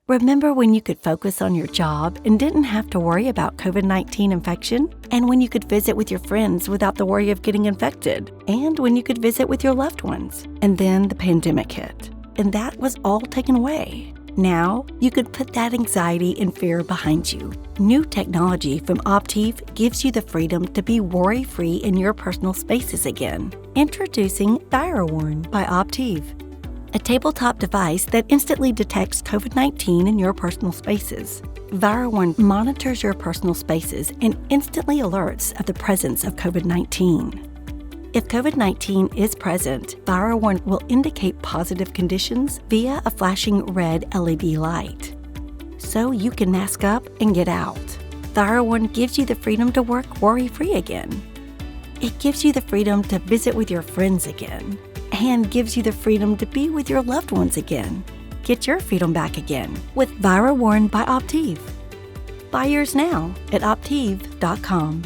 Remember when you could focus on your job and didn't have to worry about COVID-19 infection? And when you could visit with your friends without the worry of getting infected? And when you could visit with your loved ones? And then the pandemic hit, and that was all taken away. Now, you could put that anxiety and fear behind you. New technology from Optiv gives you the freedom to be worry-free in your personal spaces again. Introducing ViraWarn by Optiv, a tabletop device that instantly detects COVID-19 in your personal spaces. ViraWarn monitors your personal spaces and instantly alerts of the presence of COVID-19. If COVID-19 is present, ViraWarn will indicate positive conditions via a flashing red LED light, so you can mask up and get out. ViraWarn gives you the freedom to work worry-free again. It gives you the freedom to visit with your friends again, and gives you the freedom to be with your loved ones again. Get your freedom back again with ViraWarn by Optiv. Buy yours now at Optiv.com.